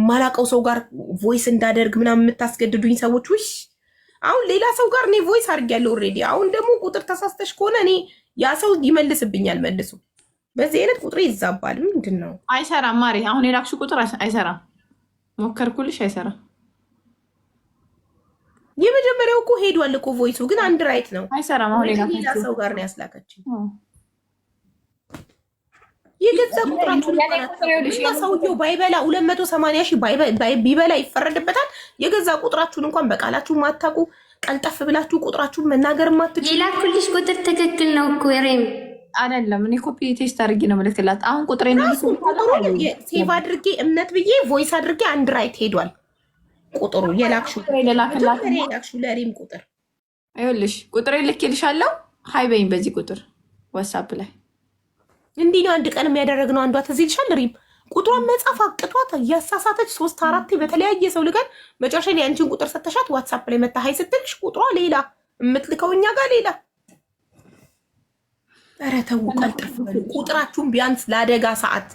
ማላቀው ሰው ጋር ቮይስ እንዳደርግ ምናምን የምታስገድዱኝ ሰዎች ውሽ አሁን ሌላ ሰው ጋር እኔ ቮይስ አድርጌያለሁ ኦልሬዲ። አሁን ደግሞ ቁጥር ተሳስተሽ ከሆነ እኔ ያ ሰው ይመልስብኛል መልሶ። በዚህ አይነት ቁጥር ይዛባል። ምንድን ነው? አይሰራም ማሪ። አሁን የላክሽ ቁጥር አይሰራም። ሞከርኩልሽ፣ አይሰራም። የመጀመሪያው እኮ ሄዷል እኮ ቮይሱ ግን አንድ ራይት ነው። አይሰራም። አሁን ሌላ ሰው ጋር ነው ያስላከችኝ። የገዛ ቁጥራችሁን እና ሰውየው ባይበላ 280 ሺህ ቢበላ ይፈረድበታል። የገዛ ቁጥራችሁን እንኳን በቃላችሁ ማታውቁ ቀልጠፍ ብላችሁ ቁጥራችሁን መናገር ማትችሉ። የላኩልሽ ቁጥር ትክክል ነው እኮ ሬም አይደለም። እኔ ኮፒ ቴስት አድርጌ ነው ምልክላት። አሁን ቁጥሬ ነው ሴቭ አድርጌ እምነት ብዬ ቮይስ አድርጌ አንድ ራይት ሄዷል ቁጥሩ። የላክሽው ለሪም ቁጥር ይኸውልሽ፣ ቁጥሬ ልኬልሻለሁ። ሀይ በይኝ በዚህ ቁጥር ዋትስአፕ ላይ። እንዲህ ነው አንድ ቀን የሚያደረግነው። አንዷ ትዝ ይልሻል ሪም ቁጥሯን መጻፍ አቅቷት እያሳሳተች 3-4 በተለያየ ሰው ልከን መጨረሻ ላይ አንቺን ቁጥር ሰተሻት ዋትስአፕ ላይ መታ ሀይ ስትልሽ ቁጥሯ ሌላ የምትልከው እኛ ጋር ሌላ። ኧረ ተው ቀልጠፍ በሉ። ቁጥራችሁን ቢያንስ ለአደጋ ሰዓት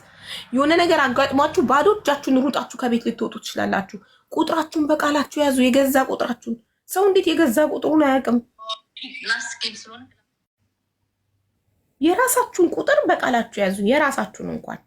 የሆነ ነገር አጋጥሟችሁ ባዶ እጃችሁን ሩጣችሁ ከቤት ልትወጡ ትችላላችሁ። ቁጥራችሁን በቃላችሁ ያዙ። የገዛ ቁጥራችሁን። ሰው እንዴት የገዛ ቁጥሩን አያውቅም? የራሳችሁን ቁጥር በቃላችሁ ያዙ። የራሳችሁን እንኳን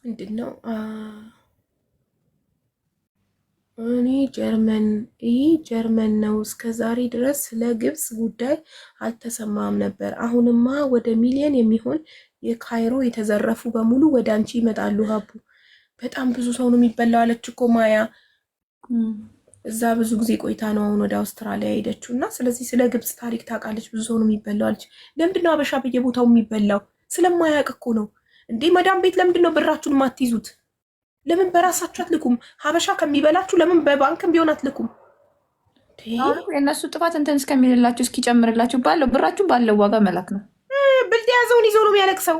ምንድን ነው? እኔ ጀርመን ነው። እስከ ዛሬ ድረስ ስለ ግብፅ ጉዳይ አልተሰማም ነበር። አሁንማ ወደ ሚሊዮን የሚሆን የካይሮ የተዘረፉ በሙሉ ወደ አንቺ ይመጣሉ። ሀቡ በጣም ብዙ ሰው ነው የሚበላው አለች እኮ ማያ። እዛ ብዙ ጊዜ ቆይታ ነው አሁን ወደ አውስትራሊያ ሄደችው እና ስለዚህ ስለ ግብፅ ታሪክ ታውቃለች። ብዙ ሰው ነው የሚበላው አለች። ለምንድን ነው አበሻ በየቦታው የሚበላው? ስለማያውቅ እኮ ነው እንዴ። መዳም ቤት ለምንድን ነው ብራችሁን ማትይዙት? ለምን በራሳችሁ አትልኩም? ሀበሻ ከሚበላችሁ ለምን በባንክም ቢሆን አትልኩም? የእነሱ ጥፋት እንትን እስከሚልላችሁ እስኪጨምርላችሁ ባለው ብራችሁ ባለው ዋጋ መላክ ነው። ብልጥ የያዘውን ይዘው ነው የሚያለቅሰው።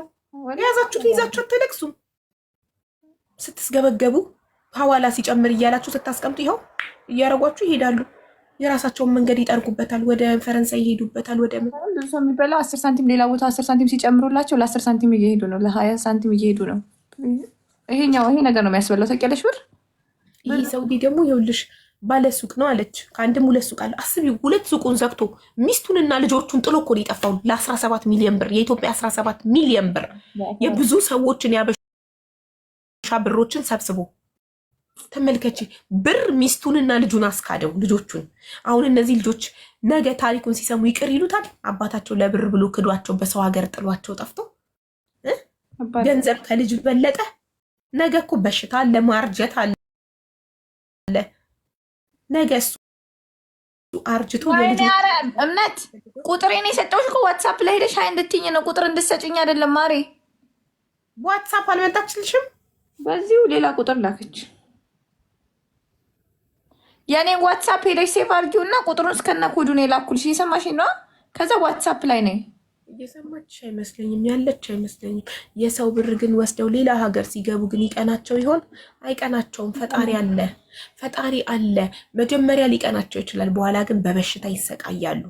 የያዛችሁትን ይዛችሁ አትለቅሱም። ስትስገበገቡ ሐዋላ ሲጨምር እያላችሁ ስታስቀምጡ ይኸው እያረጓችሁ ይሄዳሉ። የራሳቸውን መንገድ ይጠርጉበታል። ወደ ፈረንሳይ ይሄዱበታል። ወደ ብዙ ሰው የሚበላው 10 ሳንቲም ሌላ ቦታ 10 ሳንቲም ሲጨምሩላቸው ለ10 ሳንቲም እየሄዱ ነው፣ ለ20 ሳንቲም እየሄዱ ነው። ይሄ ነገር ነው የሚያስበላው። ታውቂያለሽ ብር ይሄ ሰውዲ ደግሞ ይኸውልሽ ባለሱቅ ነው አለች። ከአንድም 2 ሱቅ አለ። አስቢ 2 ሱቁን ዘግቶ ሚስቱንና ልጆቹን ጥሎ እኮ ነው የጠፋው ለ17 ሚሊዮን ብር። የኢትዮጵያ 17 ሚሊዮን ብር የብዙ ሰዎችን ያበሻ ብሮችን ሰብስቦ ተመልከቺ። ብር ሚስቱንና ልጁን አስካደው ልጆቹን። አሁን እነዚህ ልጆች ነገ ታሪኩን ሲሰሙ ይቅር ይሉታል? አባታቸው ለብር ብሎ ክዷቸው በሰው ሀገር ጥሏቸው ጠፍቶ ገንዘብ ከልጅ በለጠ። ነገ እኮ በሽታ አለ፣ ማርጀት አለ። ነገ እሱ አርጅቶ እምነት ቁጥሬን የሰጠሁሽ እኮ ዋትሳፕ ላይ ሄደሽ ሀይ እንድትይኝ ነው። ቁጥር እንድትሰጭኝ አይደለም ማሬ። ዋትሳፕ አልመጣችልሽም? በዚሁ ሌላ ቁጥር ላከች። የኔን ዋትሳፕ ሄደሽ ሴቭ አድርጊው እና ቁጥሩን እስከነ ኮዱን የላኩልሽ። እየሰማሽኝ ነው? ከዛ ዋትሳፕ ላይ ነኝ። እየሰማች አይመስለኝም፣ ያለች አይመስለኝም። የሰው ብር ግን ወስደው ሌላ ሀገር ሲገቡ ግን ይቀናቸው ይሆን? አይቀናቸውም። ፈጣሪ አለ። መጀመሪያ ሊቀናቸው ይችላል፣ በኋላ ግን በበሽታ ይሰቃያሉ።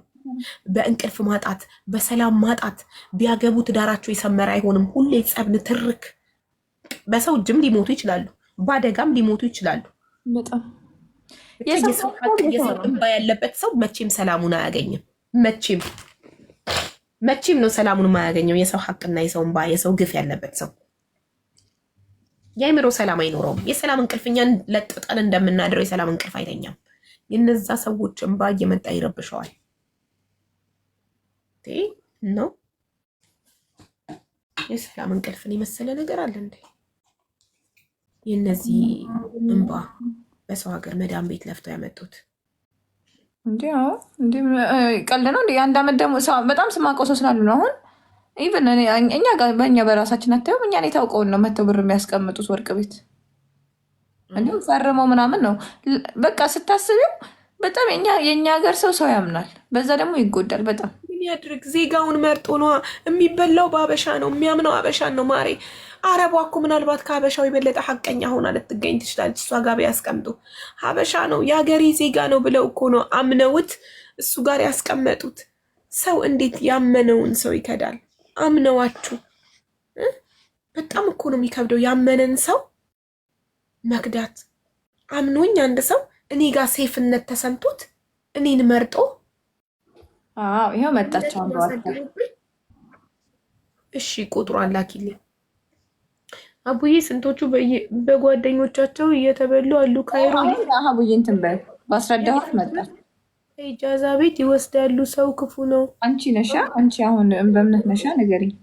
በእንቅልፍ ማጣት፣ በሰላም ማጣት። ቢያገቡ ትዳራቸው የሰመረ አይሆንም። ሁሌ ጸብ፣ ንትርክ። በሰው እጅም ሊሞቱ ይችላሉ፣ በአደጋም ሊሞቱ ይችላሉ። በጣም የሰው እንባ ያለበት ሰው መቼም ሰላሙን አያገኝም። መቼም ነው ሰላሙን የማያገኘው። የሰው ሀቅና የሰው እንባ፣ የሰው ግፍ ያለበት ሰው የአእምሮ ሰላም አይኖረውም። የሰላም እንቅልፍኛን ለጥጠን እንደምናድረው የሰላም እንቅልፍ አይተኛም። የነዛ ሰዎች እንባ እየመጣ ይረብሸዋል ነው። የሰላም እንቅልፍን የመሰለ ነገር አለ እንዴ? የእነዚህ እንባ በሰው ሀገር መዳም ቤት ለፍተው ያመጡት እንዲ ቀልድ ነው። እንዲ አንድ አመት ደግሞ በጣም ስማቀው ሰው ስላሉ ነው። አሁን ኢቨን እኛ ጋር በእኛ በራሳችን አታየውም። እኛን የታውቀውን ነው መተው ብር የሚያስቀምጡት ወርቅ ቤት እንዲሁም ፈርመው ምናምን ነው። በቃ ስታስቢው በጣም የእኛ ሀገር ሰው ያምናል፣ በዛ ደግሞ ይጎዳል በጣም። ምን ያድርግ? ዜጋውን መርጦ ነዋ። የሚበላው በአበሻ ነው፣ የሚያምነው አበሻን ነው። ማሬ አረቧ እኮ ምናልባት ከሀበሻው የበለጠ ሀቀኛ ሆና ልትገኝ ትችላለች። እሷ ጋር ያስቀምጡ ሀበሻ ነው የሀገሬ ዜጋ ነው ብለው እኮ ነው አምነውት እሱ ጋር ያስቀመጡት። ሰው እንዴት ያመነውን ሰው ይከዳል? አምነዋችሁ በጣም እኮ ነው የሚከብደው ያመነን ሰው መክዳት። አምኖኝ አንድ ሰው እኔ ጋር ሴፍነት ተሰምቶት እኔን መርጦ ይኸው መጣቸው። እሺ ቁጥሯን ላኪልኝ አቡዬ። ስንቶቹ በጓደኞቻቸው እየተበሉ አሉ። ካይሮ አቡዬ እንትን በይ ባስረዳኋት መጣ። ኢጃዛ ቤት ይወስዳሉ። ሰው ክፉ ነው። አንቺ ነሻ? አንቺ አሁን በእምነት ነሻ? ንገሪኝ።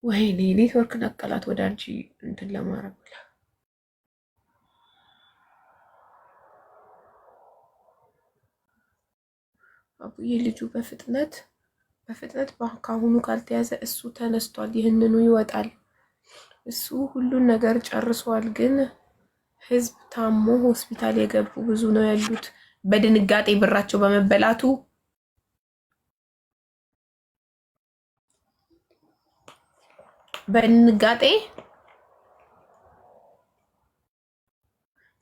ወይኔ ኔትወርክ ነቀላት ወደ አንቺ እንትን ለማድረግ ብላ። አቡዬ ልጁ በፍጥነት ከአሁኑ ካልተያዘ እሱ ተነስቷል። ይህንኑ ይወጣል። እሱ ሁሉን ነገር ጨርሷል። ግን ህዝብ ታሞ ሆስፒታል የገቡ ብዙ ነው ያሉት በድንጋጤ ብራቸው በመበላቱ በንጋጤ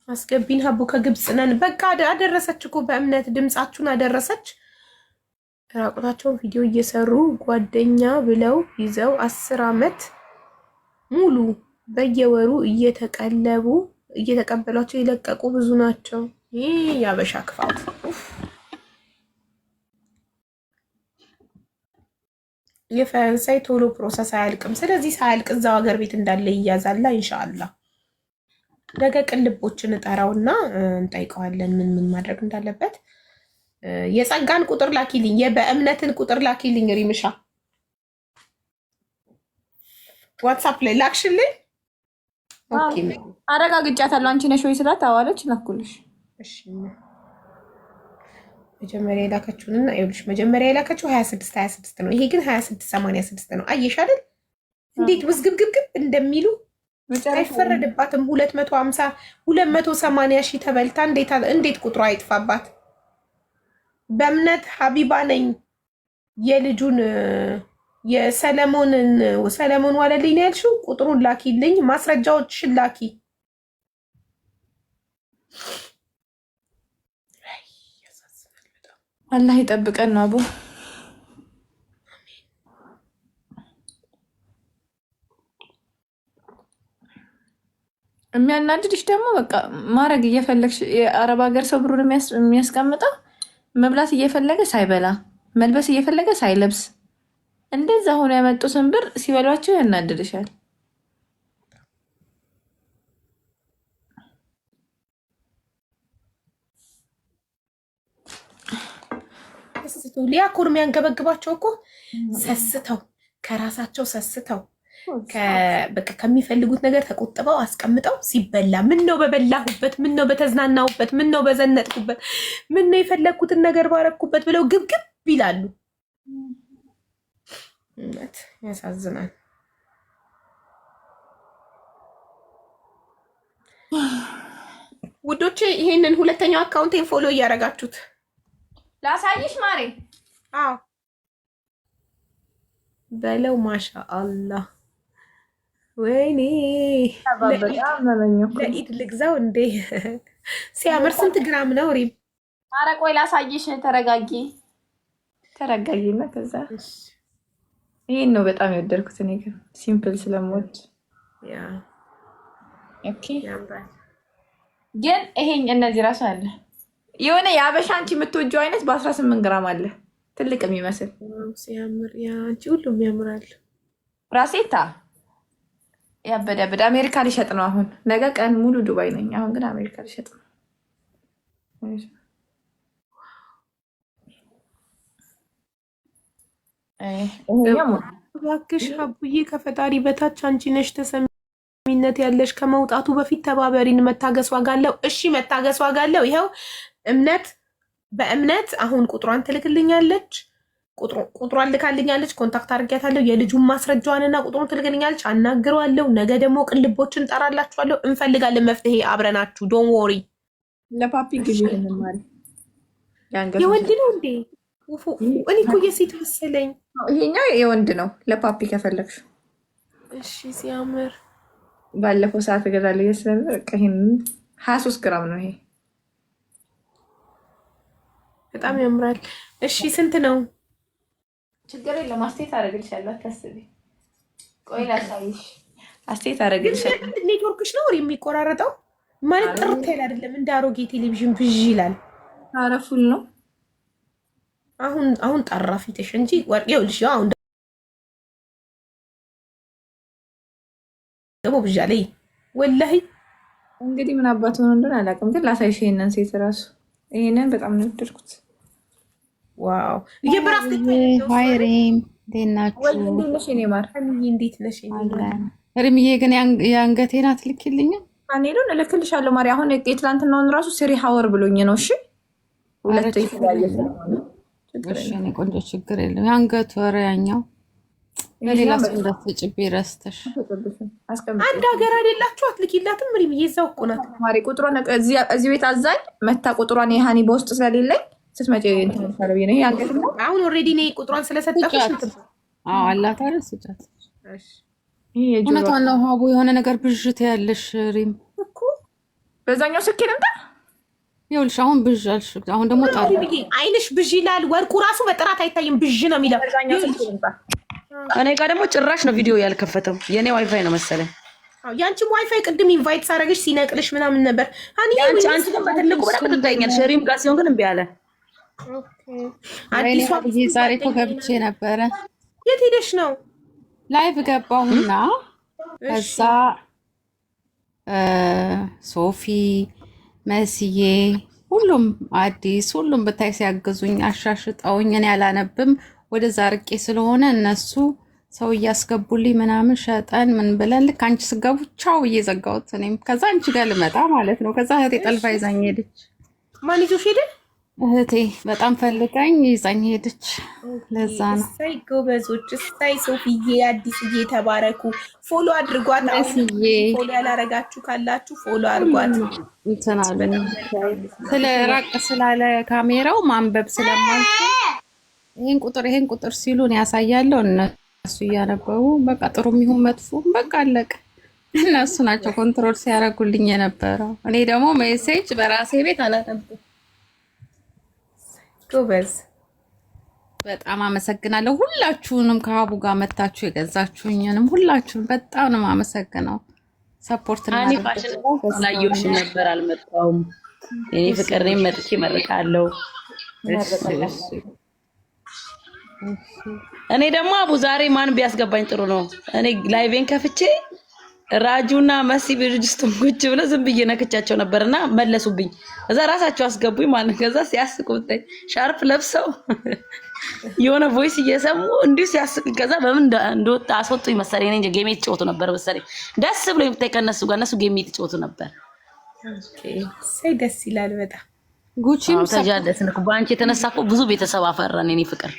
አስገቢን። ሀቡ ከግብፅ ነን። በቃ አደረሰች እኮ በእምነት ድምፃችሁን አደረሰች። ራቁታቸውን ቪዲዮ እየሰሩ ጓደኛ ብለው ይዘው 10 ዓመት ሙሉ በየወሩ እየተቀበሏቸው የለቀቁ ብዙ ናቸው። ይህ የአበሻ ክፋት። የፈረንሳይ ቶሎ ፕሮሰስ አያልቅም። ስለዚህ ሳያልቅ እዛው ሀገር ቤት እንዳለ ይያዛላ። ኢንሻአላ ነገ ቅልቦችን እጠራውና እንጠይቀዋለን ምን ማድረግ እንዳለበት። የጸጋን ቁጥር ላኪልኝ፣ የበእምነትን ቁጥር ላኪልኝ። ሪምሻ ዋትሳፕ ላይ ላክሽልኝ። ኦኬ አረጋግጫታለሁ። አንቺ ነሽ ወይ ስላት አዋለች ላኩልሽ። እሺ መጀመሪያ የላከችውንና ይኸውልሽ መጀመሪያ የላከችው 26 ነው። ይሄ ግን 2686 ነው። አየሽ አይደል እንዴት ውዝግብግብግብ እንደሚሉ። አይፈረድባትም። 250 280 ሺህ ተበልታ እንዴት ቁጥሯ አይጥፋባት? በእምነት ሀቢባ ነኝ የልጁን ሰለሞን ዋለልኝ ነው ያልሽው። ቁጥሩን ላኪልኝ፣ ማስረጃዎችሽን ላኪ። አላህ ይጠብቀን ነው አቡ። የሚያናድድሽ ደግሞ በቃ ማድረግ እየፈለግሽ የአረብ ሀገር ሰው ብሩን የሚያስቀምጠው መብላት እየፈለገ ሳይበላ መልበስ እየፈለገ ሳይለብስ እንደዛ ሆኖ ያመጡትን ብር ሲበሏቸው ያናድድሻል። ሊያ እኮ ነው የሚያንገበግባቸው እኮ ሰስተው ከራሳቸው ሰስተው በቃ ከሚፈልጉት ነገር ተቆጥበው አስቀምጠው ሲበላ ምን ነው በበላሁበት፣ ምን ነው በተዝናናሁበት፣ ምን ነው በዘነጥኩበት፣ ምን ነው የፈለግኩትን ነገር ባረኩበት ብለው ግብግብ ይላሉ። እውነት ያሳዝናል። ውዶቼ ይሄንን ሁለተኛው አካውንቴን ፎሎ እያደረጋችሁት ላሳይሽ ማሬ። አዎ በለው። ማሻ አላህ። ወይኔ ለኢድ ልግዛው እንዴ! ሲያምር። ስንት ግራም ነው ሪም? ኧረ ቆይ ላሳይሽ። ተረጋጊና ከዛ ይሄን ነው በጣም የወደድኩት እኔ ግን ሲምፕል ስለምወድ ግን ይሄኝ እነዚህ ራሱ አለ የሆነ የአበሻ አንቺ የምትወጂው አይነት በ18 ግራም አለ ትልቅ የሚመስል ሲያምር። አንቺ ሁሉም ያምራል። ራሴታ ያበደ አሜሪካ ሊሸጥ ነው አሁን። ነገ ቀን ሙሉ ዱባይ ነኝ። አሁን ግን አሜሪካ ሊሸጥ ነው። እባክሽ አቡዬ ከፈጣሪ በታች አንቺ ነሽ ተሰሚነት ያለሽ። ከመውጣቱ በፊት ተባበሪን። መታገስ ዋጋ አለው። እሺ መታገስ ዋጋ አለው። ይኸው በእምነት አሁን ቁጥሯን ትልክልኛለች። ቁጥሯን ልካልኛለች። ኮንታክት አድርጊያታለሁ። የልጁን ማስረጃዋንና ቁጥሩን ትልክልኛለች። አናግረዋለሁ። ነገ ደግሞ ቅልቦችን እንጠራላችኋለሁ። እንፈልጋለን መፍትሄ አብረናችሁ። ዶን ወሪ። ለፓፒ ጊዜ ልንማሪ የወንድ ነው እንዴ? እኔ እኮ የሴት መሰለኝ። ይሄኛው የወንድ ነው። ለፓፒ ከፈለግሽ። እሺ ሲያምር። ባለፈው ሰዓት እገዛለሁ ስለነበር ይሄን 23 ግራም ነው ይሄ። በጣም ያምራል። እሺ ስንት ነው? ችግር የለም። አስቴት አደርግልሻለሁ። አታስቢ። ቆይ ላሳይሽ። አስቴት አደርግልሻለሁ። ኔትወርክሽ ነው የሚቆራረጠው ማለት ጥርት ያለ አይደለም። እንደ አሮጌ ቴሌቪዥን ብዥ ይላል። አረፉል ነው። አሁን ጠራ ፊትሽ እንጂ ወርቄው ልጅ አሁን ደግሞ ብዣ ላይ ወላሂ። እንግዲህ ምን አባት ሆኖ እንደሆነ አላውቅም፣ ግን ላሳይሽ። ይሄንን ሴት ራሱ ይሄንን በጣም ነው የወደድኩት። ዋው የብራስ ሃይ ሪም እንዴት ናችሁ? እንዴት ነሽ? እኔ ማር እንዴት ነሽ? ሪምዬ ግን የአንገቴን አትልኪልኝም? ፓኔሉን እልክልሻለሁ ማሪ። አሁን የትላንትናውን ራሱ ስሪ ሀወር ብሎኝ ነው። እሺ ሁለት ይፈያየ እሺ እኔ ቆንጆ ችግር የለም። የአንገቱ ወረ ያኛው ለሌላ ሰው እንዳትጭቢ ረስተሽ። አንድ ሀገር አይደላችሁ? አትልኪላትም? ሪምዬ እዛው እኮ ናት ማሪ። ቁጥሯን እዚህ ቤት አዛኝ መታ ቁጥሯን የሃኒ በውስጥ ስለሌለኝ ስትመጪ እንትን ታረቢ ነው። ያንገት ነው አሁን ኦልሬዲ ነው ቁጥሯን ስለሰጠሁሽ እንትን አላት አይደል? ስጫት። እሺ እውነቷን ነው ሀቡ። የሆነ ነገር ብዥት ያለሽ ሪም እኮ በዛኛው ስልኬ ልምጣ። ይኸውልሽ አሁን ብዥ አልሽ። አሁን ደግሞ ጣሪ አይንሽ ብዥ ይላል። ወርቁ ራሱ በጥራት አይታይም፣ ብዥ ነው የሚለው። በዛኛው ስልኬ ልምጣ። እኔ ጋር ደግሞ ጭራሽ ነው ቪዲዮ ያልከፈተው። የኔ ዋይፋይ ነው መሰለኝ። ያንቺም ዋይፋይ ቅድም ኢንቫይት ሳረግሽ ሲነቅልሽ ምናምን ነበር። አንቺ ግን በትልቁ በደንብ ትታኛለሽ። ሪም ጋር ሲሆን ግን እምቢ አለ። አዲሷ ዛሬ እኮ ገብቼ ነበረ። የት ሄደሽ ነው? ላይቭ ገባሁና ከዛ ሶፊ መስዬ ሁሉም አዲስ ሁሉም ብታይ ሲያግዙኝ አሻሽጠውኝ እኔ አላነብም ወደዛ ርቄ ስለሆነ እነሱ ሰው እያስገቡልኝ ምናምን ሸጠን ምን ብለን ልክ አንቺ ስገቡ ቻው እየዘጋሁት እኔም ከዛ አንቺ ጋር ልመጣ ማለት ነው። ከዛ እህቴ ጠልፋ ይዛኝ ሄደች። ማን ይዞሽ ሄደ? እህቴ በጣም ፈልጋኝ ይዛኝ ሄደች። ለዛ ነው። እሰይ ጎበዞች፣ እሰይ ሶፊዬ፣ አዲስዬ ተባረኩ። ፎሎ አድርጓት። ፎሎ ያላረጋችሁ ካላችሁ ፎሎ አድርጓት። እንትን አሉኝ ስለ ራቅ ስላለ ካሜራው ማንበብ ስለማልችል ይሄን ቁጥር ሲሉን ያሳያለሁ። እነሱ እያነበቡ በቃ ጥሩ የሚሆን መጥፎ በቃ አለቀ። እነሱ ናቸው ኮንትሮል ሲያደርጉልኝ የነበረው። እኔ ደግሞ ሜሴጅ በራሴ ቤት አላነብም። ጎበዝ፣ በጣም አመሰግናለሁ። ሁላችሁንም ከሀቡ ጋር መታችሁ የገዛችሁኝንም ሁላችሁንም በጣም ነው አመሰግነው። ሰፖርት ላየሽ ነበር አልመጣሁም። የኔ ፍቅር እኔም መጥቼ እመርቃለሁ። እኔ ደግሞ አቡ ዛሬ ማን ቢያስገባኝ ጥሩ ነው? እኔ ላይቬን ከፍቼ ራጁና መሲ ብርጅስቱን ቁጭ ብለው ዝም ብዬ ነክቻቸው ነበርና መለሱብኝ። እዛ ራሳቸው አስገቡኝ ማለት ከዛ ሲያስቁብኝ ሻርፕ ለብሰው የሆነ ቮይስ እየሰሙ እንዲሁ ሲያስቁኝ ከዛ በምን እንደወጣ አስወጡኝ መሰለኝ። እኔ እንጂ ጌም እየተጫወቱ ነበር መሰለኝ። ደስ ብሎኝ ብታይ ከነሱ ጋር እነሱ ጌም እየተጫወቱ ነበር። ሳይ ደስ ይላል በጣም። ጉቺም ተጃደስን እኮ በአንቺ የተነሳ እኮ ብዙ ቤተሰብ አፈራን። እኔ ፍቅር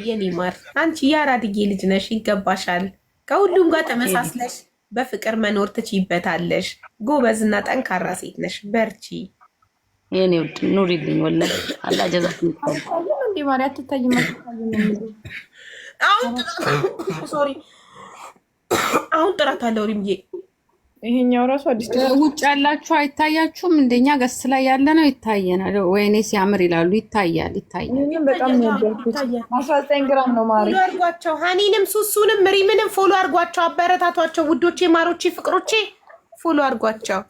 የኔ ማር አንቺ የአራድዬ ልጅ ነሽ፣ ይገባሻል። ከሁሉም ጋር ተመሳስለሽ በፍቅር መኖር ትችይበታለሽ። ጎበዝና ጠንካራ ሴት ነሽ፣ በርቺ የኔ ውድ ኑሪልኝ። ወላሂ አላህ ጀዛክ ይስጥ። እንዴ ማርያም አትታይም አሁን ጥራት አለው ሪምዬ። ይሄኛው ራሱ አዲስ ውጭ ያላችሁ አይታያችሁም? እንደኛ ገስ ላይ ያለ ነው ይታየናል። ወይኔ ሲያምር ይላሉ። ይታያል። በጣም ነው ያደርኩት። 19 ግራም ነው ማሪ። ፎሎ አርጓቸው። ሀኒንም ሱሱንም ሪምንም ፎሎ አርጓቸው። አበረታቷቸው ውዶቼ፣ ማሮቼ፣ ፍቅሮቼ ፎሎ አርጓቸው።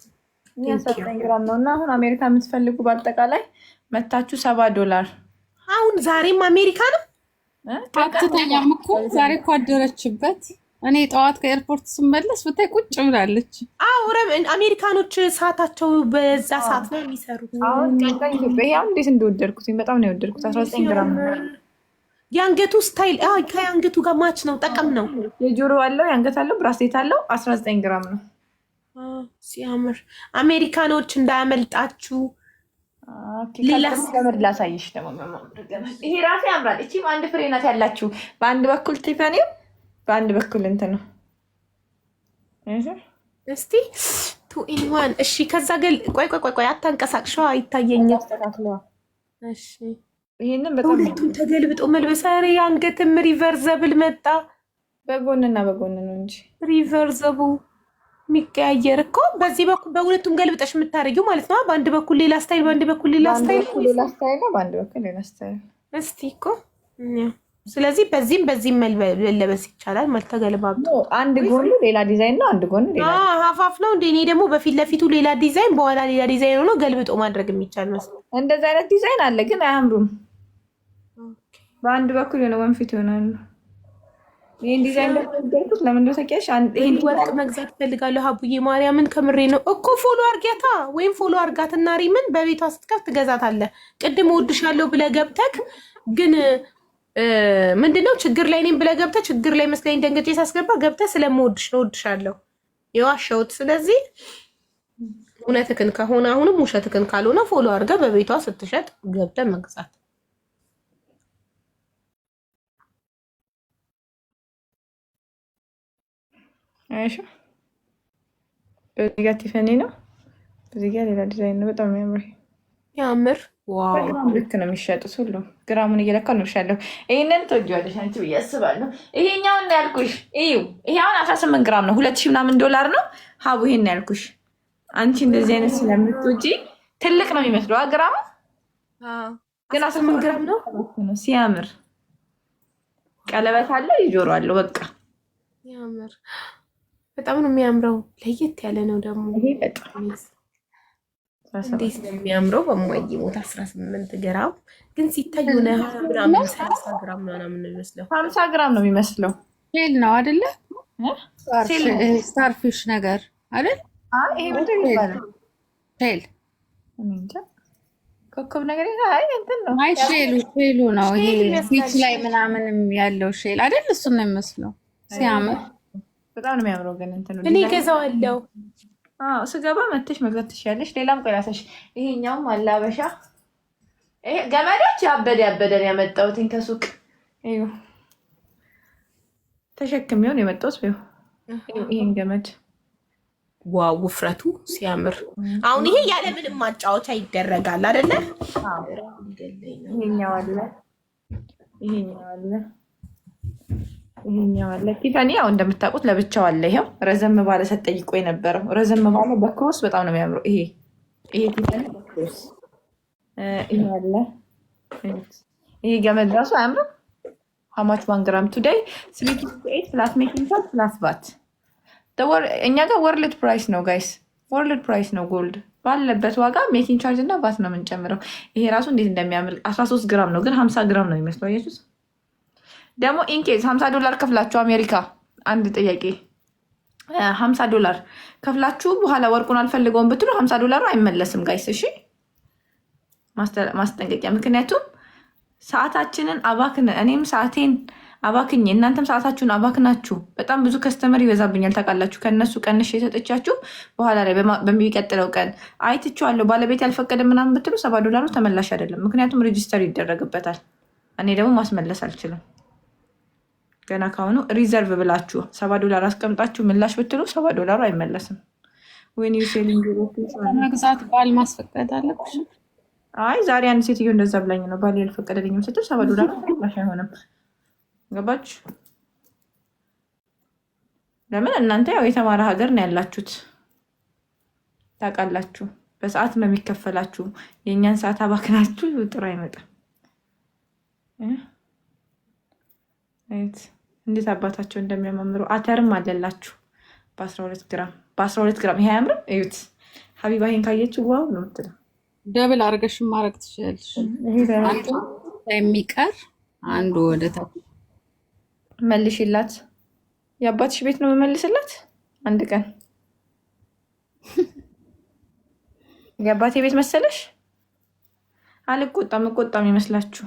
19 ግራም ነው እና አሁን አሜሪካ የምትፈልጉ በአጠቃላይ መታችሁ $7። አሁን ዛሬም አሜሪካ ነው። አትተኛም እኮ ዛሬ እኮ አደረችበት። እኔ ጠዋት ከኤርፖርት ስመለስ ብታይ ቁጭ ብላለች። አሜሪካኖች ሰዓታቸው በዛ ሰዓት ነው የሚሰሩት። አሁን ኢትዮጵያ እንዴት እንደወደድኩት በጣም ነው የወደድኩት። 19 ግራም ነው የአንገቱ ስታይል ከአንገቱ ጋር ማች ነው፣ ጠቀም ነው። የጆሮ አለው፣ የአንገት አለው፣ ብራስሌት አለው። 19 ግራም ነው። ሲያምር። አሜሪካኖች እንዳያመልጣችሁ። ሌላስ ገመድ ላሳይሽ ደግሞ። ይሄ ራሱ ያምራል። እቺም አንድ ፍሬ ናት ያላችሁ። በአንድ በኩል ቲፋኒው፣ በአንድ በኩል እንትን ነው። እስቲ 2 in 1። እሺ ከዛ ቆይ አታንቀሳቅሸዋ፣ ይታየኛል። እሺ ይሄንን በጣም ሁለቱም ተገልብጦ መልበስ። ኧረ የአንገትም ሪቨርዘብል መጣ። በጎንና በጎን ነው እንጂ ሪቨርዘቡ የሚቀያየር እኮ በዚህ በኩል በሁለቱም ገልብጠሽ የምታደርጊው ማለት ነው። በአንድ በኩል ሌላ ስታይል፣ በአንድ በኩል ሌላ ስታይል፣ በአንድ በኩል ሌላ ስታይል። እስቲ እኮ ስለዚህ በዚህም መለበስ ይቻላል ማለት ተገልባብጦ። አንድ ጎኑ ሌላ ዲዛይን ነው፣ አንድ ጎኑ ሌላ ሀፋፍ ነው። እኔ ደግሞ በፊት ለፊቱ ሌላ ዲዛይን፣ በኋላ ሌላ ዲዛይን ሆኖ ገልብጦ ማድረግ የሚቻል መስሎኝ። እንደዚህ አይነት ዲዛይን አለ ግን አያምሩም። በአንድ በኩል የሆነ ወንፊት ይሆናሉ። ይህን ዲዛይን ደስ ለምን እንደው ተቀያሽ ይሄን ወርቅ መግዛት ፈልጋለሁ። ሀቡዬ ማርያምን ከምሬ ነው እኮ። ፎሎ አርጋታ ወይም ፎሎ አርጋትና ሪምን በቤቷ ስትከፍት ትገዛታለህ። ቅድም እወድሻለሁ ብለህ ገብተህ ግን ምንድነው ችግር ላይ ነኝ ብለህ ገብተህ ችግር ላይ መስለኝ ደንገጤ ሳስገባ ገብተህ ስለምወድሽ ነው እወድሻለሁ የዋሸሁት። ስለዚህ እውነትህን ከሆነ አሁንም ውሸትህን ካልሆነ ፎሎ አርጋ በቤቷ ስትሸጥ ገብተህ መግዛት። አይሽ በዚህ ጋር ቲፈኒ ነው፣ በዚህ ጋር ሌላ ዲዛይን ነው። በጣም ያምር። ዋው በግራም ልክ ነው የሚሸጡት ሁሉ። ግራሙን እየለካ ነው ይሻለሁ። ይሄንን ተወጂዋለሽ አንቺ ብዬ አስባለሁ። ይሄኛውን ነው ያልኩሽ። እዩ ይሄ አሁን 18 ግራም ነው፣ 2000 ምናምን ዶላር ነው። ሀቡ ይሄን ያልኩሽ አንቺ እንደዚህ አይነት ስለምትወጂ ትልቅ ነው የሚመስለው ግራሙ። ግን 18 ግራም ነው። ሲያምር ቀለበት አለው፣ ይጆሮ አለው። በቃ ያምር። በጣም ነው የሚያምረው። ለየት ያለ ነው ደግሞ ይሄ በጣም እንዴት ነው የሚያምረው! በማይጌ ሞት 18 ግራም ግን ሲታይ ሆነ ምናምን 30 ግራም ምናምን ነው የሚመስለው። 50 ግራም ነው የሚመስለው። ሼል ነው አይደለ? ስታርፊሽ ነገር አይደል? ይሄ ምንድን ነው ይባላል? ሼል ኮከብ ነገር አይ እንትን ነው። አይ ሼሉ ነው ይሄ ቢች ላይ ምናምን ያለው ሼል አይደል? እሱ ነው የሚመስለው። ሲያምር በጣም ነው የሚያምረው። ግን እንትን ነው እኔ ገዛዋለሁ። ስገባ መተሽ መግዛት ትችያለሽ። ሌላም ቆያሰሽ። ይሄኛውም አላበሻ ይሄ ገመዶች ያበደን ያመጣሁት ከሱቅ እዩ። ተሸክሜውን የመጣሁት ይሄን ገመድ። ዋው ውፍረቱ ሲያምር። አሁን ይሄ ያለምንም ማጫወቻ ይደረጋል አይደለ? ይሄኛው አለ፣ ይሄኛው አለ። ቲፋኒ ያው እንደምታውቁት ለብቻው አለ። ይሄው ረዘም ባለ ሰጠይቆ የነበረው ረዘም ባለ በክሮስ በጣም ነው የሚያምረው። ይሄ ቲፋኒ በክሮስ ይሄ አለ። ይሄ ገመድ ራሱ አያምርም? ሀማች 1 ግራም ቱዴይ 328 ፕላስ ሜኪንግ ቻርጅ ፕላስ ቫት። እኛ ጋር ወርልድ ፕራይስ ነው ጋይስ፣ ወርልድ ፕራይስ ነው። ጎልድ ባለበት ዋጋ ሜኪንግ ቻርጅ እና ቫት ነው የምንጨምረው። ይሄ ራሱ እንዴት እንደሚያምር 13 ግራም ነው ግን 50 ግራም ነው የሚመስለው። ኢየሱስ ደግሞ ኢንኬዝ $50 ከፍላችሁ አሜሪካ፣ አንድ ጥያቄ $50 ከፍላችሁ በኋላ ወርቁን አልፈልገውም ብትሉ $50 አይመለስም ጋይስ። እሺ ማስጠንቀቂያ። ምክንያቱም ሰዓታችንን እኔም ሰዓቴን አባክኝ፣ እናንተም ሰዓታችሁን አባክናችሁ በጣም ብዙ ከስተመር ይበዛብኛል ታውቃላችሁ። ከእነሱ ቀንሽ የሰጠቻችሁ በኋላ ላይ በሚቀጥለው ቀን አይትችዋለሁ ባለቤት ያልፈቀደ ምናምን ብትሉ $70 ተመላሽ አይደለም። ምክንያቱም ሬጂስተር ይደረግበታል። እኔ ደግሞ ማስመለስ አልችልም። ገና ካሁኑ ሪዘርቭ ብላችሁ $70 አስቀምጣችሁ ምላሽ ብትሉ $70 አይመለስም። ወይኔ ሴሊንግ መግዛት ባል ማስፈቀድ አለብሽ። አይ ዛሬ አንድ ሴትዮ እንደዛ ብላኝ ነው ባል ያልፈቀደልኝም ስትል $70 ምላሽ አይሆንም። ገባች? ለምን እናንተ ያው የተማረ ሀገር ነው ያላችሁት ታውቃላችሁ። በሰዓት ነው የሚከፈላችሁ። የእኛን ሰዓት አባክናችሁ ጥሩ አይመጣም። እንዴት አባታቸው እንደሚያማምሩ። አተርም አለላችሁ በ12 ግራም። ይሄ አያምርም? እዩት። ሀቢባ ይሄን ካየችው ዋው ነው የምትለው። ደብል አድርገሽ ማድረግ ትችላለሽ። የሚቀር አንዱ ወደ ታች መልሽላት። የአባትሽ ቤት ነው የምመልስላት አንድ ቀን። የአባቴ ቤት መሰለሽ? አልቆጣም ይመስላችሁ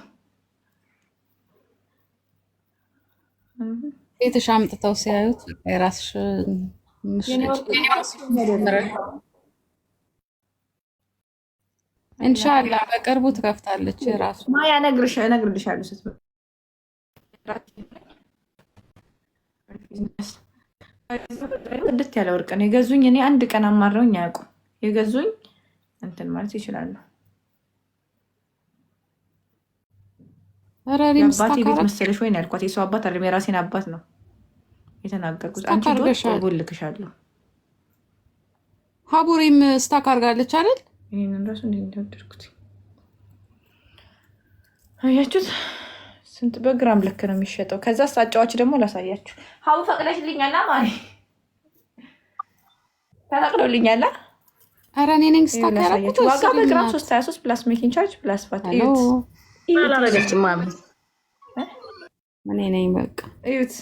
ቤትሽ አምጥተው ሲያዩት የራስሽ ኢንሻአላ በቅርቡ ትከፍታለች ራሱ ማያ እነግርልሻለሁ ስትመጪ እንዴት ያለ ወርቅ ነው የገዙኝ። እኔ አንድ ቀን አማረውኝ አያውቁም። የገዙኝ እንትን ማለት ይችላሉ። የአባቴ ቤት መሰለሽ ወይ ነው ያልኳት። የሰው አባት አይደለም የራሴን አባት ነው የተናገርኩት። አንቺ ልክሻለሁ። ሀቡሪም ስታክ አድርጋለች አይደል? ይሄንን ራሱ እንዴት እንደወደድኩት አያችሁት? ስንት በግራም ልክ ነው የሚሸጠው። ከዛ አጫዋች ደግሞ ላሳያችሁ። ሀቡ ፈቅደሽልኛላ ማሪ ተፈቅዶልኛላ። ኧረ እኔ ነኝ ስታክ ያደረኩት። ዋጋ በግራም 323 ፕላስ ሜኪንግ ቻርጅ ፕላስ ቫት። አላረገች ማሚ እኔ ነኝ በቃ እዩት።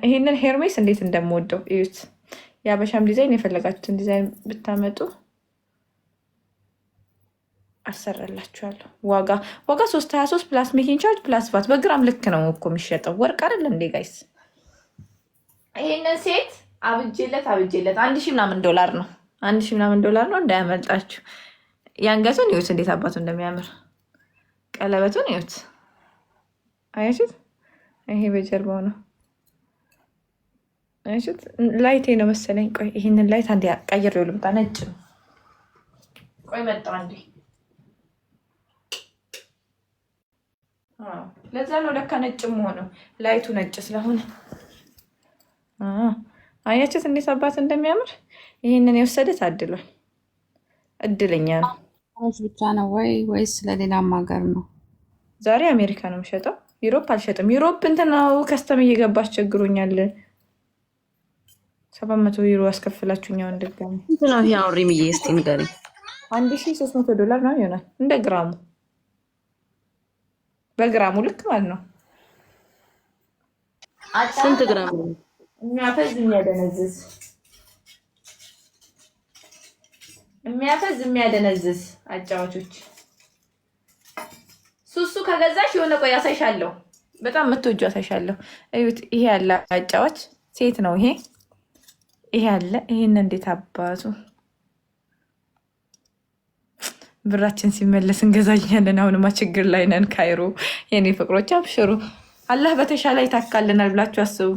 ይሄንን ሄርሜስ እንዴት እንደምወደው እዩት። የአበሻም ዲዛይን የፈለጋችሁትን ዲዛይን ብታመጡ አሰራላችኋለሁ። ዋጋ 323 ፕላስ ሜኪንግ ቻርጅ ፕላስ ቫት። በግራም ልክ ነው እኮ የሚሸጠው። ወርቅ አይደለም እንዴ ጋይስ? ይሄንን ሴት አብጄለት 1000 ምናምን ዶላር ነው። 1000 ምናምን ዶላር ነው። እንዳያመልጣችሁ። የአንገቱን እዩት እንዴት አባቱ እንደሚያምር። ቀለበቱን እዩት። አያችሁት? ይሄ በጀርባው ነው። አያችሁት? ላይቴ ነው መሰለኝ። ቆይ ይሄንን ላይት አንዴ ቀይሬው ልምጣ። ነጭ ነው። ቆይ መጣሁ አንዴ። ለዛ ነው ለካ ነጭ መሆነው። ላይቱ ነጭ ስለሆነ አያችሁት እንዴት አባት እንደሚያምር። ይሄንን የወሰደ ታድሏል። እድለኛ ነው። ብቻ ነው ወይስ ለሌላም ሀገር ነው? ዛሬ አሜሪካ ነው የምሸጠው። ዩሮፕ አልሸጥም። ዩሮፕ እንትን ነው ከስተም እየገባ አስቸግሮኛል። 700 ዩሮ ያስከፍላችሁኛው እንደገና ነው ያው ሪምዬ እስቲ ንገሪኝ። 1300 ዶላር ነው ይሆናል እንደ ግራሙ። በግራሙ ልክ ማለት ነው። ስንት ግራም ነው? የሚያደነዝዝ አጫዋቾች ሱሱ ከገዛሽ የሆነ ቆይ አሳይሻለሁ። በጣም የምትወጁ አሳይሻለሁ። እዩት። ይሄ ያለ አጫዋች ሴት ነው። ይሄ ያለ ይሄን እንዴት አባቱ ብራችን ሲመለስ እንገዛኛለን። አሁንማ ችግር ላይ ነን። ካይሮ የኔ ፍቅሮች አብሽሩ። አላህ በተሻለ ይታካልናል ብላችሁ አስቡ።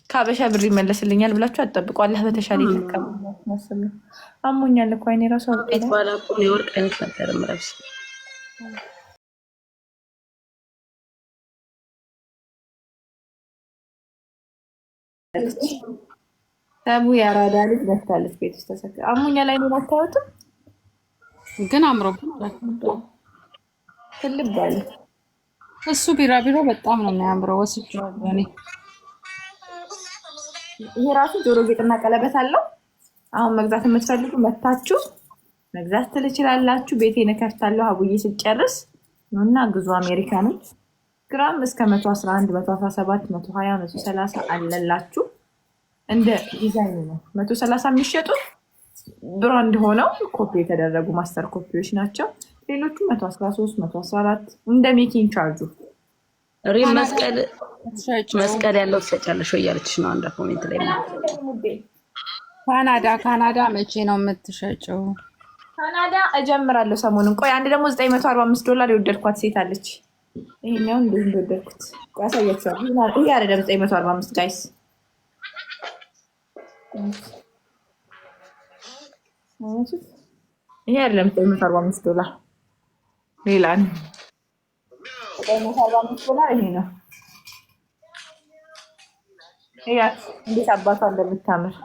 ከአበሻ ብር ይመለስልኛል ብላችሁ አትጠብቁ። አላህ በተሻለ ይታካል። አሞኛል እኮ አይኔ ራሱ ቤት ባላቁ የወርቅ አይነት ነበር ምረብስ ተሙ ያራዳ ልጅ መታለች። ቤት ውስጥ ተሰከ አሞኛል አይኔ አታዩትም? ግን አምሮ ትልብ ባለ እሱ ቢራቢሮ በጣም ነው የሚያምረው። ወስጄው እኔ ይሄ ራሱ ጆሮ ጌጥና ቀለበት አለው። አሁን መግዛት የምትፈልጉ መታችሁ መግዛት ትችላላችሁ። ቤቴን እከፍታለሁ አቡዬ ስጨርስ ነውና ግዙ። አሜሪካኖች ግራም እስከ 111 117 120 130 አለላችሁ። እንደ ዲዛይኑ ነው። 130 የሚሸጡት ብራንድ ሆነው ኮፒ የተደረጉ ማስተር ኮፒዎች ናቸው። ሌሎቹ 113 114 እንደ ሜኪንግ ቻርጁ። ሪም መስቀል ያለው ትሰጫለሽ ወይ እያለችሽ ነው አንድ ኮሜንት ላይ ካናዳ መቼ ነው የምትሸጨው? ካናዳ እጀምራለሁ ሰሞኑን። ቆይ አንድ ደግሞ 945 ዶላር የወደድኳት ሴት አለች። ይሄኛው እንዴት እንደወደድኩት ቆይ አሳያችኋለሁ። ይሄ አይደለም 945 ጋይስ፣ ይሄ አይደለም 945 ዶላር ሌላ ነው። 945 ዶላር ይሄ ነው። ያት እንዴት አባቷ እንደምታምር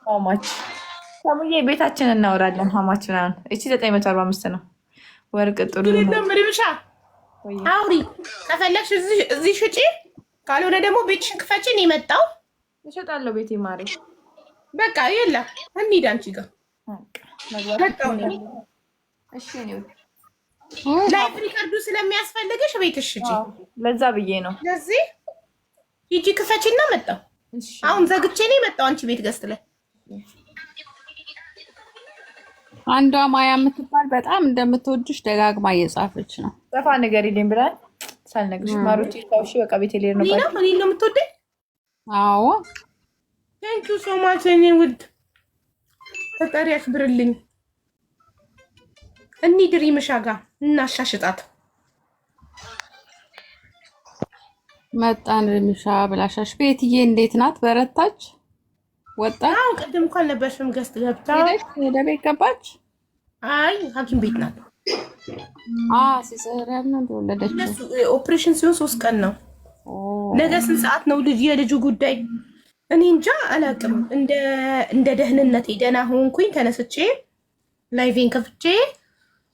ሀማች ሰሙዬ ቤታችን እናወራለን። ሀማች ምናምን እቺ 945 ነው። ወርቅ ጥሩ ነው። ምሪምሻ አውሪ ከፈለግሽ እዚህ ሽጪ፣ ካልሆነ ደግሞ ቤትሽን ክፈችን። ይመጣው እሸጣለሁ ቤቴ ማሪ። በቃ የለም እንሂድ አንቺ ጋር እሺ ነው ላይፍ ሪከርዱ ስለሚያስፈልግሽ ቤትሽ ሽጪ። ለዛ ብዬ ነው። ስለዚህ ሂጂ ክፈችና መጣው። አሁን ዘግቼ ነው የመጣው አንቺ ቤት ገዝት ላይ አንዷ ማያ የምትባል በጣም እንደምትወድሽ ደጋግማ እየጻፈች ነው። ጠፋ ነገር ይልኝ ብላል ሳልነግርሽ ማሩቲ ታውሺ በቃ ቤት ሌር ነው ኒና እኔ ነው የምትወደኝ? አዎ ቴንክ ዩ ሶ ማች እኔ ውድ ፈጣሪ ያክብርልኝ። እኒ ድሪምሻ ጋር እናሻሽጣት መጣን ድሪምሻ ብላሻሽ። ቤትዬ እንዴት ናት? በረታች? ወጣች? አዎ ቅድም እንኳን ነበርሽም ገስት ገብታ ወደ ቤት ገባች? አይ ሐኪም ቤት ናት። ሲሰራም ነው እንደወለደችው። ኦፕሬሽን ሲሆን 3 ቀን ነው። ነገ ስንት ሰዓት ነው የልጁ ጉዳይ? እኔ እንጃ አላውቅም። እንደ ደህንነቴ ደህና ሆንኩኝ ተነስቼ ላይቬን ከፍቼ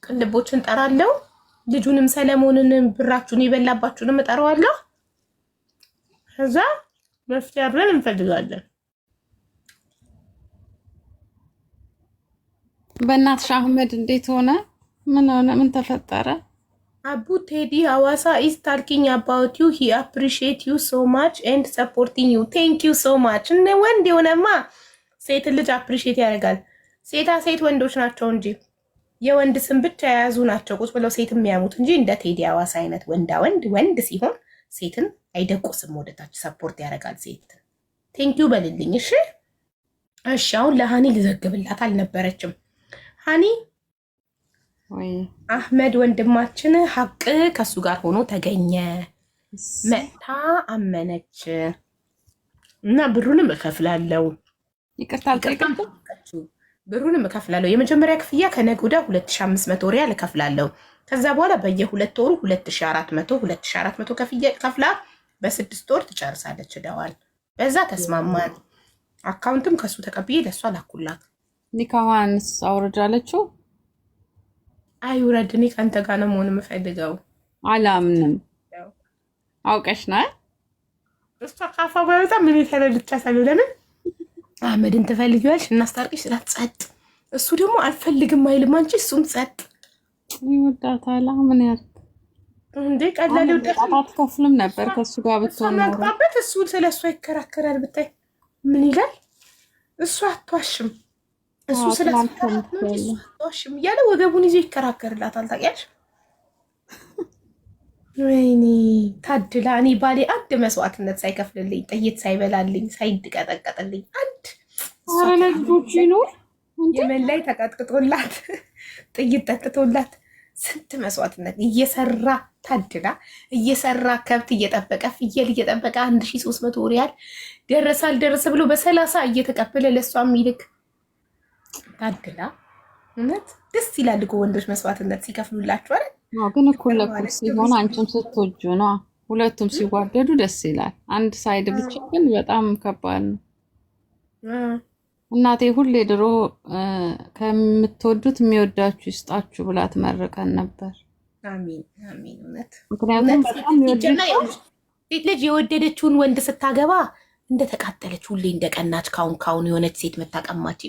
ቅልቦችን ጠራለሁ። ልጁንም ሰለሞንንም ብራችሁን የበላባችሁንም እጠራዋለሁ። ከዛ መፍትሄ አብረን እንፈልጋለን። በእናትሽ አህመድ እንዴት ሆነ? ምን ሆነ? ምን ተፈጠረ? አቡ ቴዲ ሐዋሳ ኢዝ ታልኪንግ አባውት ዩ ሂ አፕሪሺየት ዩ ሶ ማች ኤንድ ሰፖርቲንግ ዩ ቴንክ ዩ ሶ ማች። እነ ወንድ የሆነማ ሴት ልጅ አፕሪሺየት ያደርጋል። ሴት ወንዶች ናቸው እንጂ የወንድ ስም ብቻ የያዙ ናቸው ቁጭ ብለው ሴት የሚያሙት እንጂ እንደ ቴዲ ሐዋሳ አይነት ወንድ ሲሆን ሴትን አይደቁስም፣ ወደታች ሰፖርት ያደርጋል ሴት። ቴንክ ዩ በልልኝ። እሺ አሁን ለሃኒ ልዘግብላት አልነበረችም። ሃኒ አህመድ ወንድማችን ሀቅ ከሱ ጋር ሆኖ ተገኘ። መታ አመነች እና ብሩንም እከፍላለሁ። ብሩንም እከፍላለሁ። የመጀመሪያ ክፍያ ከነገ ወዲያ 2500 ሪያል እከፍላለሁ። ከዛ በኋላ በየ2 ወሩ 2400 ከፍላ በ6 ወር ትጨርሳለች እደዋል። በዛ ተስማማን። አካውንትም ከሱ ተቀብዬ ለሷ ላኩላት። ኒካዋንስ አውርዳለችው? አይውረድ፣ እኔ ከአንተ ጋር ነው መሆን የምፈልገው። አላምንም። አውቀሽ ነው እሷ ካፋ ባይወጣ ምን የተለልቻሳለሁ። ለምን አህመድን ትፈልጊዋለሽ እናስታርቅሽ ስላት ጸጥ። እሱ ደግሞ አልፈልግም አይልም። አንቺ እሱም ጸጥ ይወዳታል። ምን ያርግ እንዴ? ቀላል ይወዳታል። አትከፍልም ነበር ከሱ ጋር ብትሆን ነው። እሱ ስለሷ ይከራከራል። ብታይ ምን ይላል? እሱ አትዋሽም፣ እሱ ስለአትዋሽም እያለ ወገቡን ይዞ ይከራከርላታል። ታውቂያለሽ? ወይኔ ታድላ። እኔ ባሌ አንድ መስዋዕትነት ሳይከፍልልኝ፣ ጥይት ሳይበላልኝ፣ ሳይድቀጠቀጥልኝ አንድ ልጆች ይኖር የመን ላይ ተቀጥቅጦላት ጥይት ጠጥቶላት ስንት መስዋዕትነት እየሰራ ታድላ እየሰራ ከብት እየጠበቀ ፍየል እየጠበቀ 1300 ሪያል ደረሰ አልደረሰ ብሎ በ30 እየተቀበለ ለሷ የሚልክ ታድላ። እውነት ደስ ይላል እኮ ወንዶች መስዋዕትነት ሲከፍሉላችሁ አይደል? ግን እኩል ለኩል ሲሆን አንቺም ስትወጁ ነው። ሁለቱም ሲዋደዱ ደስ ይላል። አንድ ሳይድ ብቻ ግን በጣም ከባድ ነው። እናቴ ሁሌ ድሮ ከምትወዱት የሚወዳችሁ ይስጣችሁ ብላ ትመርቀን ነበር። አሚን አሚን። እውነት ምክንያቱም በጣም ሴት ልጅ የወደደችውን ወንድ ስታገባ እንደተቃጠለች ሁሌ እንደቀናች ካሁን የሆነች ሴት መታቀማች።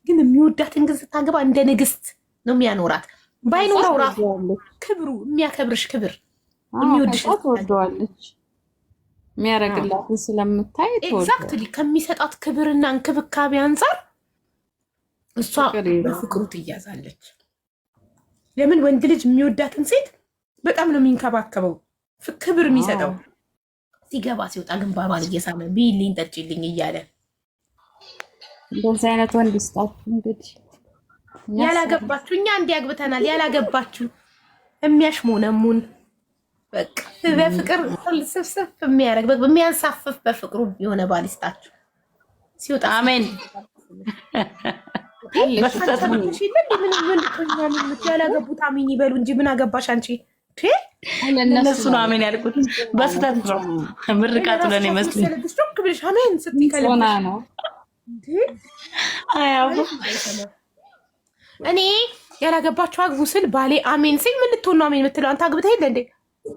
ግን የሚወዳትን ግን ስታገባ እንደ ንግስት ነው የሚያኖራት። ባይኖረው ራሱ ክብሩ የሚያከብርሽ ክብር የሚወድሽ ትወደዋለች። የሚያደርግላትን ስለምታይ ኤግዛክትሊ ከሚሰጣት ክብርና እንክብካቤ አንጻር እሷ በፍቅሩ ትያዛለች። ለምን ወንድ ልጅ የሚወዳትን ሴት በጣም ነው የሚንከባከበው፣ ክብር የሚሰጠው። ሲገባ ሲወጣ ግንባሯን እየሳመ ቢልኝ ጠጭልኝ እያለ እንደዚህ አይነት ወንድ ይስጣችሁ። እንግዲህ ያላገባችሁ እኛ እንዲያግብተናል። ያላገባችሁ የሚያሽሞነሙን በቃ በፍቅር ስፍስፍ የሚያደርግ የሚያንሳፍፍ በፍቅሩ የሆነ ባል ይስጣችሁ። ሲወጣ አሜን። ያላገቡት አሜን ይበሉ እንጂ ምን አገባሽ አንቺ? እነሱ ነው አሜን ያልኩት። በስተት ነው ምርቃቱ ለኔ መስሎኝ ብልሽ አሜን ስትይ ሆና ነው። እኔ ያላገባችሁ አግቡ ስል ባሌ አሜን ሲል ምን ልትሆን ነው አሜን የምትለው? አንተ አግብተህ የለ እንዴ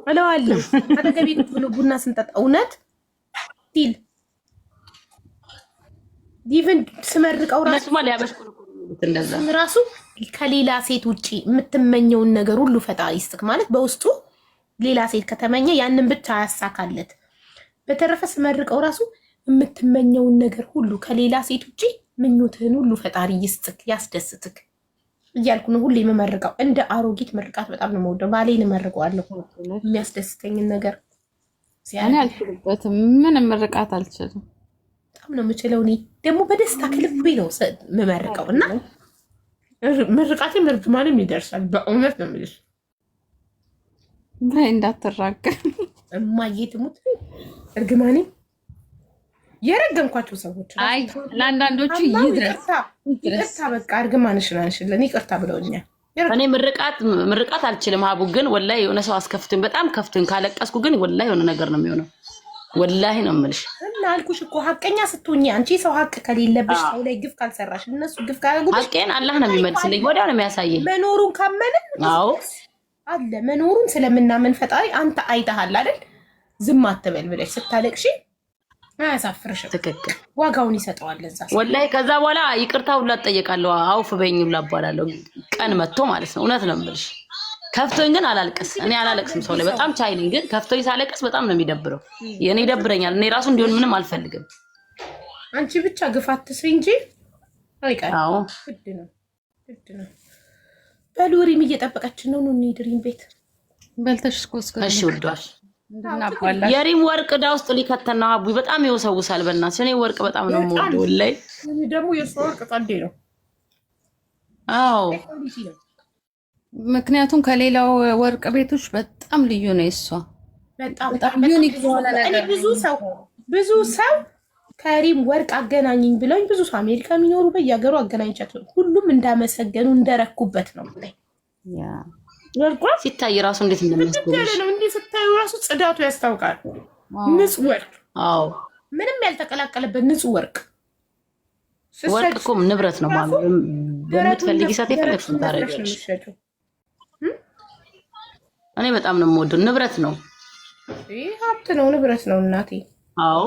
እለዋለሁ። አጠገቤ ቁጭ ብሎ ቡና ስንጠጣ እውነት ሲል ኢቭን ስመርቀው ራሱ ከሌላ ሴት ውጭ የምትመኘውን ነገር ሁሉ ፈጣሪ ይስጥክ ማለት በውስጡ ሌላ ሴት ከተመኘ ያንን ብቻ ያሳካለት። በተረፈ ስመርቀው ራሱ የምትመኘውን ነገር ሁሉ ከሌላ ሴት ውጭ ምኞትህን ሁሉ ፈጣሪ ይስጥክ፣ ያስደስትክ። እያልኩ ነው ሁሌ የምመርቀው። እንደ አሮጊት ምርቃት በጣም ነው የምወደው። ባሌን እመርቀዋለሁ የሚያስደስተኝን ነገር። እኔ አልችልበትም፣ ምንም ምርቃት አልችልም። በጣም ነው የምችለው። እኔ ደግሞ በደስታ ከልቤ ነው የምመርቀው እና ምርቃቴ እርግማንም ይደርሳል። በእውነት ነው የምልሽ። በይ እንዳትራገ እማዬ ትሙት እርግማኔ የረገምኳቸው ሰዎች አይ ለአንዳንዶቹ ይድረስ። ይቅርታ በቃ እርግማንሽን አንሽልን ይቅርታ ብለውኛል። እኔ ምርቃት አልችልም። ሀቡ ግን ወላሂ የሆነ ሰው አስከፍቶኝ በጣም ከፍቶኝ ካለቀስኩ ግን ወላሂ የሆነ ነገር ነው የሚሆነው። ወላሂ ነው የምልሽ። እና አልኩሽ እኮ ሀቀኛ ስትሆኚ አንቺ ሰው ሀቅ ከሌለብሽ ሰው ላይ ግፍ ካልሰራሽ እነሱ ግፍ ካደረጉ ሀቄን አላህ ነው የሚመልስልኝ፣ ወዲያው ነው የሚያሳየኝ። መኖሩን ካመንን አዎ አለ መኖሩን ስለምናምን ፈጣሪ አንተ አይተሃል አይደል? ዝም አትበል ብለሽ ስታለቅሺ አያሳፍርሽም። ትክክል ዋጋውን ይሰጠዋል ለዛ ወላሂ። ከዛ በኋላ ይቅርታ ሁላ እጠየቃለሁ፣ አውፍ በይኝ ሁላ እባላለሁ። ቀን መጥቶ ማለት ነው። እውነት ነው የምልሽ። ከፍቶኝ ግን አላለቅስ። እኔ አላለቅስም ሰው ላይ በጣም ቻይ ነኝ። ግን ከፍቶኝ ሳለቅስ በጣም ነው የሚደብረው። የኔ ይደብረኛል። እኔ ራሱ እንዲሆን ምንም አልፈልግም። አንቺ ብቻ ግፍ አትስሪ እንጂ አይቀርም። አዎ ግድ ነው ግድ ነው። በሉሪም እየጠበቀችን ነው። ኑ ድሪም ቤት በልተሽ እስኮስከ እሺ ውዷሽ እንድናባላ የሪም ወርቅ ዕዳ ውስጥ ሊከተን ነው። አቡይ በጣም ይወሰውሳል። በእናትሽ እኔ ወርቅ በጣም ነው የምወደው ላይ ደግሞ የእሷ ወርቅ ጸዴ ነው። አዎ ምክንያቱም ከሌላው ወርቅ ቤቶች በጣም ልዩ ነው። እሷ በጣም ዩኒክ የሆነ ነገር። ብዙ ሰው ከሪም ወርቅ አገናኝኝ ብለውኝ ብዙ ሰው አሜሪካ የሚኖሩ በየሀገሩ አገናኝቻት ሁሉም እንዳመሰገኑ እንደረኩበት ነው ላይ ወርቋ ሲታይ ራሱ እንዴት እንደሚያስጎልሽ ነው። እንዴ ስታዩ ራሱ ጽዳቱ ያስታውቃል። ንጹህ ወርቅ፣ አዎ ምንም ያልተቀላቀለበት ንጹህ ወርቅ። ወርቅ እኮ ንብረት ነው ማለት በምትፈልጊ ሰዓት የፈለግሽውን ታደርጊያለሽ። እኔ በጣም ነው የምወደው። ንብረት ነው፣ ይሄ ሀብት ነው፣ ንብረት ነው እናቴ። አዎ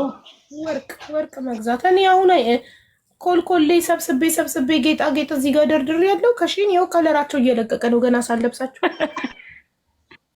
ወርቅ መግዛት እኔ አሁን ኮልኮሌ ሰብስቤ ጌጣጌጥ እዚህ ጋር ደርድሬ ያለው ከሺን ያው ከለራቸው እየለቀቀ ነው ገና ሳለብሳቸው